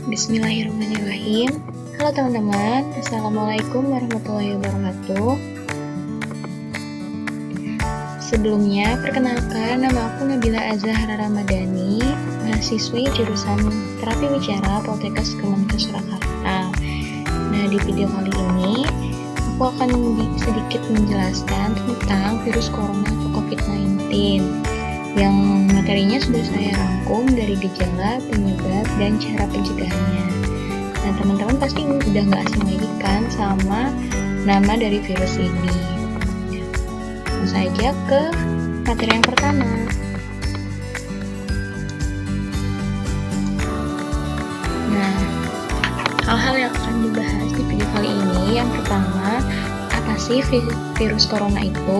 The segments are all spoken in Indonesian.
Bismillahirrahmanirrahim. Halo teman-teman, Assalamualaikum warahmatullahi wabarakatuh. Sebelumnya, perkenalkan, nama aku Nabila Azahra Ramadhani, mahasiswi jurusan Terapi Wicara Poltekkes Kemenkes Surakarta. Nah, di video kali ini, aku akan sedikit menjelaskan tentang virus corona atau COVID-19 yang materinya sudah saya rangkum dari gejala, penyebab, dan cara pencegahannya. Nah, teman-teman pasti udah nggak asing lagi kan sama nama dari virus ini. Langsung saja ke materi yang pertama. Nah, hal-hal yang akan dibahas di video kali ini, yang pertama, apa sih virus corona itu,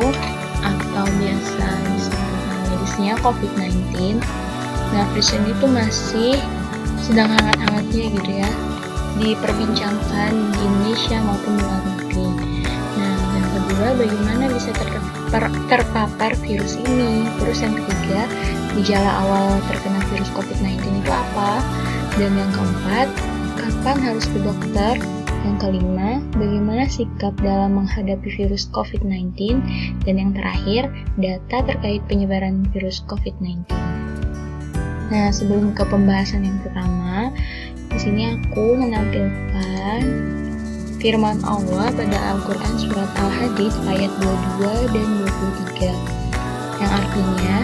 atau biasa medisnya COVID-19. Nah, virus ini tuh masih sedang hangat-hangatnya gitu ya, diperbincangkan di Indonesia maupun di luar negeri. Nah, yang kedua, bagaimana bisa terpapar virus ini. Terus yang ketiga, gejala awal terkena virus COVID-19 itu apa. Dan yang keempat, kapan harus ke dokter. Yang kelima, bagaimana sikap dalam menghadapi virus COVID-19. Dan yang terakhir, data terkait penyebaran virus COVID-19. Nah, sebelum ke pembahasan yang pertama, di sini aku menampilkan firman Allah pada Al-Quran Surat Al-Hadid ayat 22 dan 23, yang artinya,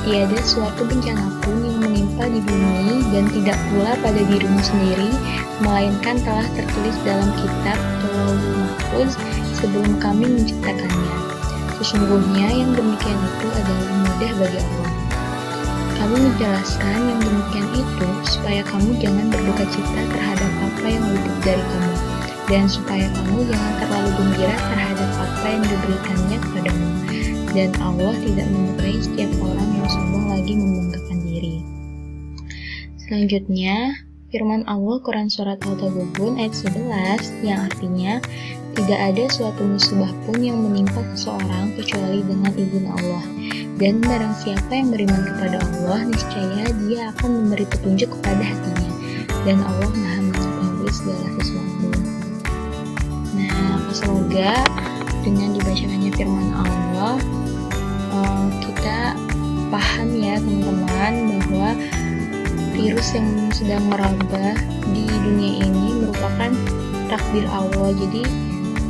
tiada suatu bencana pun yang menimpa di bumi dan tidak pula pada dirimu sendiri, melainkan telah tertulis dalam kitab Lauhul Mahfuz sebelum kami menciptakannya. Sesungguhnya yang demikian itu adalah mudah bagi Allah. Kami menjelaskan yang demikian itu supaya kamu jangan berduka cita terhadap apa yang luput dari kamu, dan supaya kamu jangan terlalu gembira terhadap apa yang diberikannya kepadamu. Dan Allah tidak menyukai setiap orang yang sombong lagi membanggakan diri. Selanjutnya, firman Allah Quran Surat Al-Taghabun ayat 11 yang artinya, tidak ada suatu musibah pun yang menimpa seseorang kecuali dengan izin Allah. Dan barang siapa yang beriman kepada Allah, niscaya dia akan memberi petunjuk kepada hatinya. Dan Allah Maha mengetahui segala sesuatu. Nah, semoga dengan dibacakannya firman Allah, kita paham ya teman-teman bahwa virus yang sedang merambah di dunia ini merupakan takdir Allah. Jadi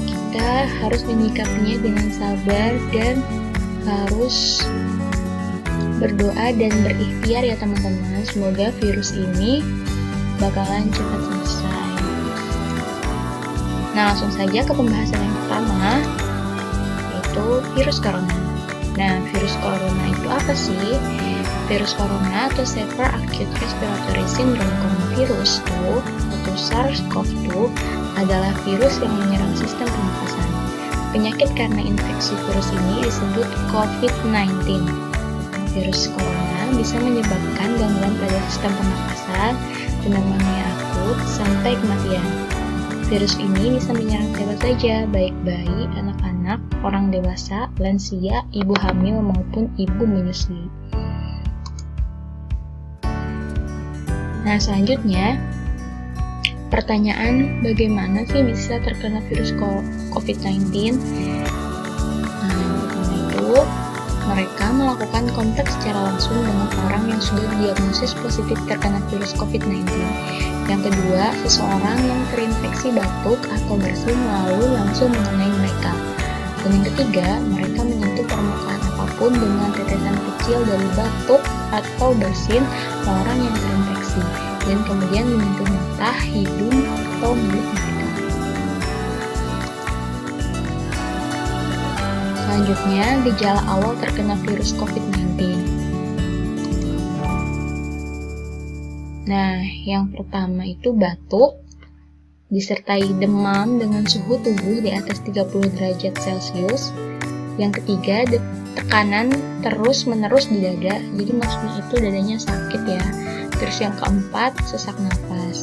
kita harus menyikapinya dengan sabar dan harus berdoa dan berikhtiar ya teman-teman. Semoga virus ini bakalan cepat selesai. Nah, langsung saja ke pembahasan yang pertama, yaitu virus corona. Nah, virus corona itu apa sih? Virus corona atau Severe Acute Respiratory Syndrome Coronavirus 2 atau SARS-CoV-2 adalah virus yang menyerang sistem pernapasan. Penyakit karena infeksi virus ini disebut COVID-19. Virus corona bisa menyebabkan gangguan pada sistem pernapasan, pneumonia akut, sampai kematian. Virus ini bisa menyerang siapa saja, baik bayi, anak-anak, orang dewasa, lansia, ibu hamil, maupun ibu menyusui. Nah, selanjutnya, pertanyaan, bagaimana sih bisa terkena virus COVID-19? Nah, yang pertama itu, mereka melakukan kontak secara langsung dengan orang yang sudah didiagnosis positif terkena virus COVID-19. Yang kedua, seseorang yang terinfeksi batuk atau bersin lalu langsung mengenai mereka. Dan yang ketiga, mereka menyentuh permukaan apapun dengan tetesan kecil dari batuk atau bersin orang yang terinfeksi, dan kemudian menyentuh mata, hidung, atau mulut mereka. Selanjutnya, gejala awal terkena virus COVID-19. Nah, yang pertama itu batuk, disertai demam dengan suhu tubuh di atas 30 derajat Celcius. Yang ketiga, tekanan terus-menerus di dada, jadi maksudnya itu dadanya sakit ya. Terus yang keempat, sesak napas.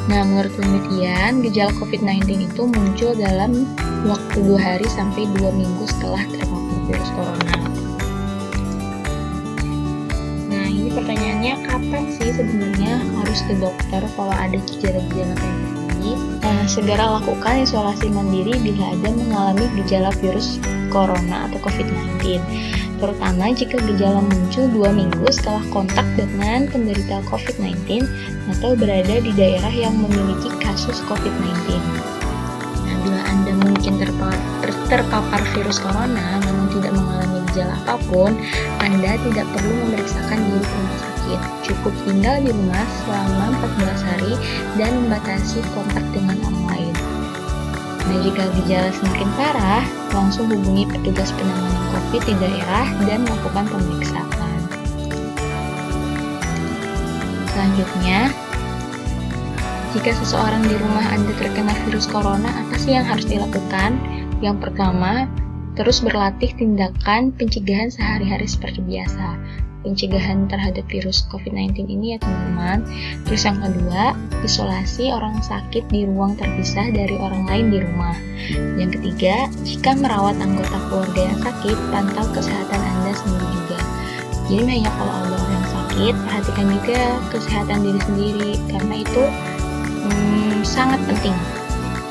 Nah, menurut penelitian, gejala COVID-19 itu muncul dalam waktu 2 hari sampai 2 minggu setelah terpapar virus corona. Nah, ini pertanyaan pertanyaannya, kapan sih sebenarnya harus ke dokter kalau ada gejala-gejala kayak gini? Segera lakukan isolasi mandiri bila ada mengalami gejala virus corona atau COVID-19, terutama jika gejala muncul 2 minggu setelah kontak dengan penderita COVID-19 atau berada di daerah yang memiliki kasus COVID-19. Nah, bila Anda mungkin terpapar virus corona namun tidak mengalami gejala apapun, Anda tidak perlu memeriksakan diri ke rumah sakit. Cukup tinggal di rumah selama 14 hari dan membatasi kontak dengan orang lain. Nah, jika gejala semakin parah, langsung hubungi petugas penanganan COVID di daerah dan melakukan pemeriksaan. Selanjutnya, jika seseorang di rumah Anda terkena virus corona, apa sih yang harus dilakukan? Yang pertama, terus berlatih tindakan pencegahan sehari-hari seperti biasa. Pencegahan terhadap virus COVID-19 ini ya teman-teman. Terus yang kedua, isolasi orang sakit di ruang terpisah dari orang lain di rumah. Yang ketiga, jika merawat anggota keluarga yang sakit, pantau kesehatan Anda sendiri juga. Jadi hanya kalau ada orang sakit, perhatikan juga kesehatan diri sendiri, karena itu sangat penting.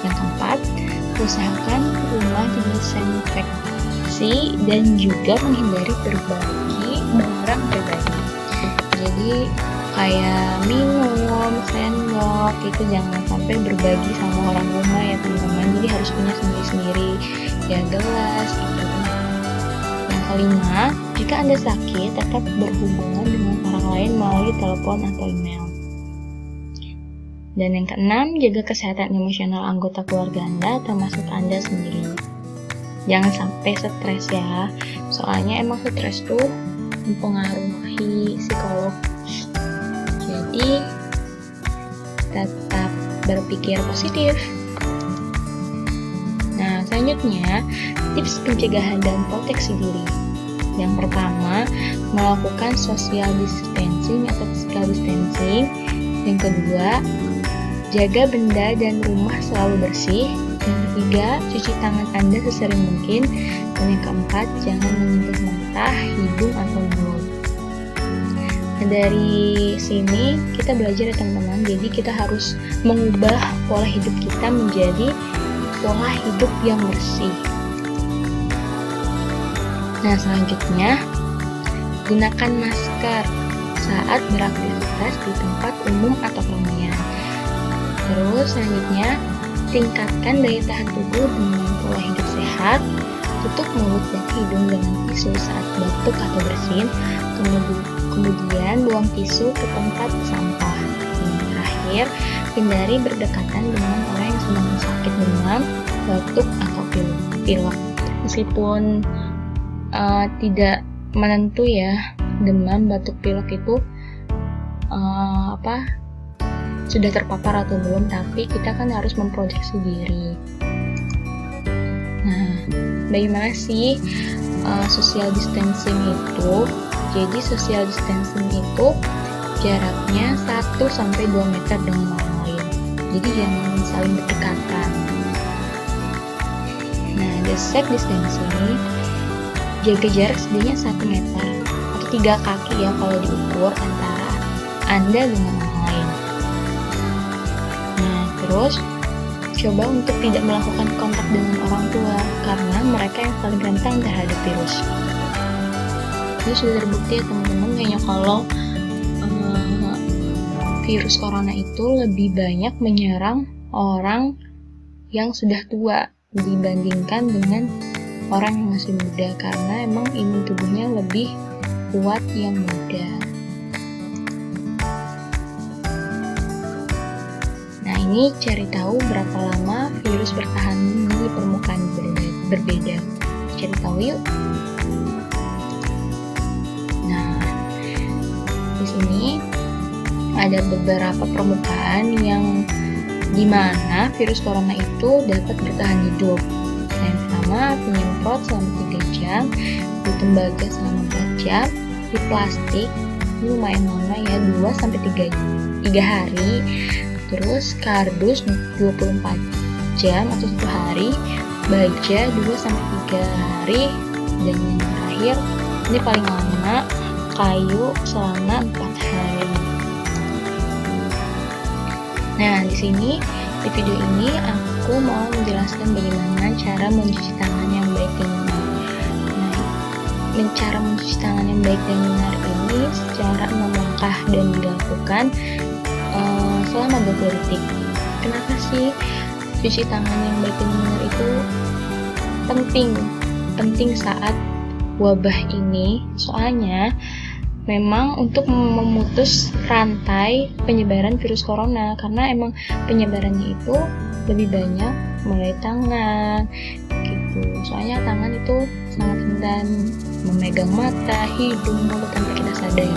Yang keempat, usahakan rumah didesinfeksi dan juga menghindari berbagi barang pribadi. Jadi kayak minum, sendok itu jangan sampai berbagi sama orang rumah ya teman-teman. Jadi harus punya sendiri-sendiri, ya gelas gitu. Yang kelima, jika Anda sakit, tetap berhubungan dengan orang lain melalui telepon atau email. Dan yang keenam, jaga kesehatan emosional anggota keluarga Anda, termasuk Anda sendiri. Jangan sampai stres ya, soalnya emang stres tuh mempengaruhi psikolog. Jadi, tetap berpikir positif. Nah, selanjutnya, tips pencegahan dan proteksi diri. Yang pertama, melakukan social distancing atau physical distancing. Yang kedua, jaga benda dan rumah selalu bersih. Yang ketiga, cuci tangan Anda sesering mungkin. Dan yang keempat, jangan menyentuh mata, hidung, atau mulut. Nah, dari sini kita belajar ya teman-teman. Jadi kita harus mengubah pola hidup kita menjadi pola hidup yang bersih. Nah, selanjutnya, gunakan masker saat beraktivitas di tempat umum atau keramaian. Terus selanjutnya, tingkatkan daya tahan tubuh dengan pola hidup sehat. Tutup mulut dan hidung dengan tisu saat batuk atau bersin. Kemudian buang tisu ke tempat sampah. Dan terakhir, hindari berdekatan dengan orang yang sedang sakit demam, batuk atau pilek. Meskipun tidak menentu ya, demam, batuk, pilek itu sudah terpapar atau belum, tapi kita kan harus memproteksi diri. Nah, bagaimana sih social distancing itu? Jadi social distancing itu jaraknya 1-2 meter dengan orang lain. Jadi jangan saling berdekatan. Nah, the safe distancing, jaga jarak setidaknya 1 meter atau 3 kaki ya kalau diukur antara Anda dengan orang lain. Terus, coba untuk tidak melakukan kontak dengan orang tua, karena mereka yang paling rentan terhadap virus. Ini sudah terbukti ya teman-teman, kayaknya kalau virus corona itu lebih banyak menyerang orang yang sudah tua dibandingkan dengan orang yang masih muda, karena emang imun tubuhnya lebih kuat yang muda. Ini cari tahu berapa lama virus bertahan di permukaan berbeda. Cari tahu yuk. Nah, di sini ada beberapa permukaan yang dimana virus corona itu dapat bertahan hidup. Yang pertama, penyemprot selama 3 jam, di tembaga selama 4 jam, di plastik ini lumayan lama ya, 2-3 hari. Terus kardus 24 jam atau 1 hari, baja 2-3 hari, dan yang terakhir ini paling lama kayu selama 4 hari. Nah, di sini di video ini aku mau menjelaskan bagaimana cara mencuci tangan yang baik dan benar. Nah, cara mencuci tangan yang baik dan benar ini secara 6 langkah dan dilakukan selama 20 detik. Kenapa sih cuci tangan yang baik dan benar itu penting saat wabah ini? Soalnya memang untuk memutus rantai penyebaran virus corona, karena emang penyebarannya itu lebih banyak melalui tangan gitu. Soalnya tangan itu sangat rentan memegang mata, hidung, mulut tanpa kita sadari.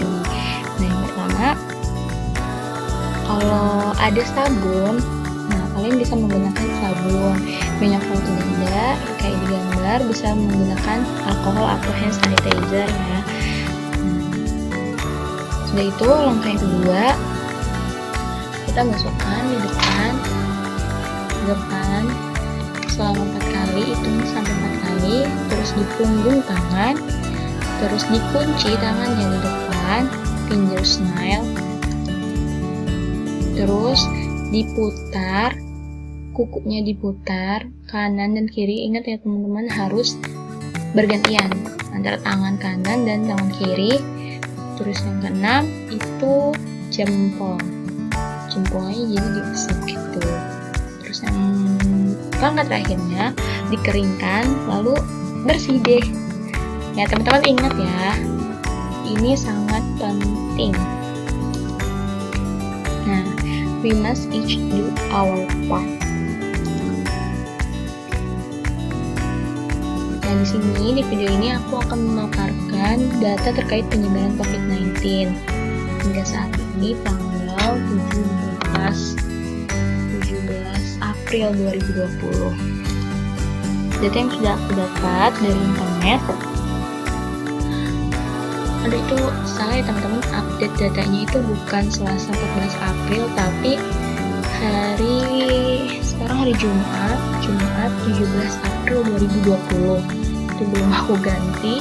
Nah, yang pertama, kalau ada sabun, nah kalian bisa menggunakan sabun. Banyak kalau tidak ada, kayak di gambar, bisa menggunakan alkohol atau hand sanitizer ya. Sudah itu, langkah yang kedua, kita masukkan di depan selama 4 kali, hitung sampai 4 kali, terus di punggung tangan, terus dikunci tangannya di depan, fingers nail, terus diputar, kukunya diputar kanan dan kiri. Ingat ya teman-teman, harus bergantian antara tangan kanan dan tangan kiri. Terus yang keenam itu jempolnya jadi dibesek gitu. Terus yang langkah terakhirnya dikeringkan lalu bersih deh ya teman-teman. Ingat ya, ini sangat penting. Nah, we must each do our part. Nah, di sini di video ini aku akan memaparkan data terkait penyebaran COVID-19 hingga saat ini tanggal 17 April 2020. Data yang sudah aku dapat dari internet, ada itu salah ya teman-teman, update datanya itu bukan Selasa 14 April tapi sekarang hari Jumat 17 April 2020. Itu belum aku ganti.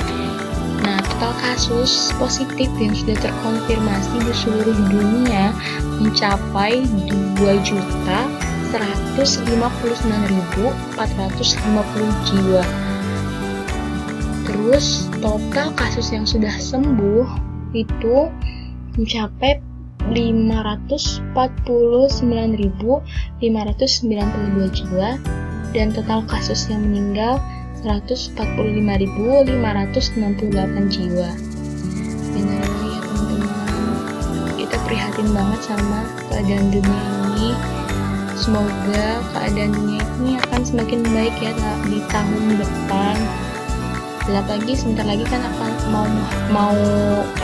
Nah, total kasus positif yang sudah terkonfirmasi di seluruh dunia mencapai 2.159.450 jiwa. Terus total kasus yang sudah sembuh itu mencapai 549.592 jiwa, dan total kasus yang meninggal 145.568 jiwa. Benar ya teman-teman, kita prihatin banget sama keadaan dunia ini. Semoga keadaan dunia ini akan semakin baik ya di tahun depan. Apalagi sebentar lagi kan akan mau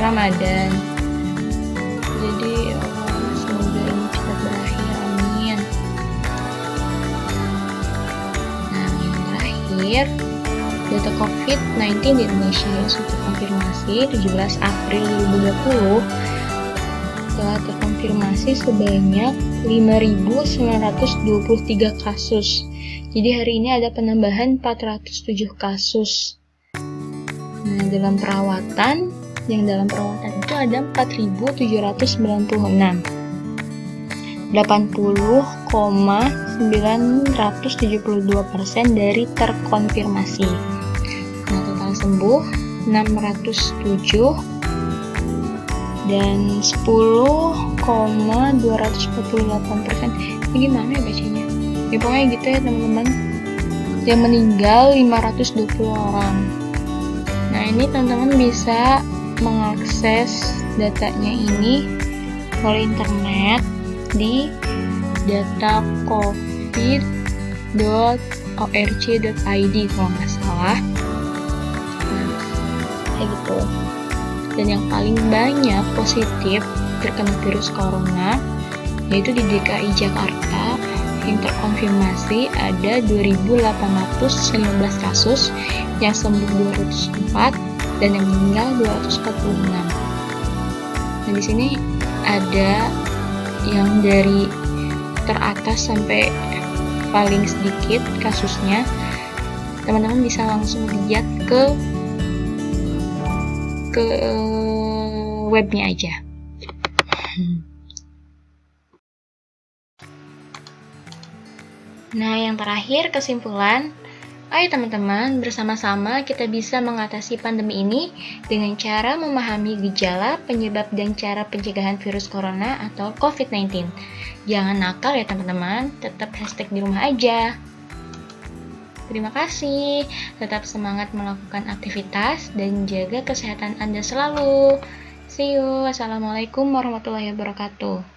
Ramadan. Jadi semoga ini cepat berakhir, amin. Nah, yang terakhir, data COVID-19 di Indonesia yang sudah terkonfirmasi 17 April 2020 telah terkonfirmasi sebanyak 5.923 kasus. Jadi hari ini ada penambahan 407 kasus. Nah, dalam perawatan itu ada 4.796, 80,972% dari terkonfirmasi. Nah, total sembuh 607 dan 10,248%. Ini gimana ya bacanya? Ya pokoknya gitu ya teman-teman. Yang meninggal 520 orang. Nah, ini teman-teman bisa mengakses datanya ini melalui internet di datacovid.org.id kalau nggak salah. Nah, kayak gitu. Dan yang paling banyak positif terkena virus corona yaitu di DKI Jakarta, yang terkonfirmasi ada 2.815 kasus, yang sembuh 204 dan yang meninggal 246. Nah, di sini ada yang dari teratas sampai paling sedikit kasusnya. Teman-teman bisa langsung lihat ke webnya aja. Nah, yang terakhir kesimpulan, ayo teman-teman, bersama-sama kita bisa mengatasi pandemi ini dengan cara memahami gejala, penyebab, dan cara pencegahan virus corona atau COVID-19. Jangan nakal ya teman-teman, tetap hashtag di rumah aja. Terima kasih, tetap semangat melakukan aktivitas dan jaga kesehatan Anda selalu. See you, wassalamualaikum warahmatullahi wabarakatuh.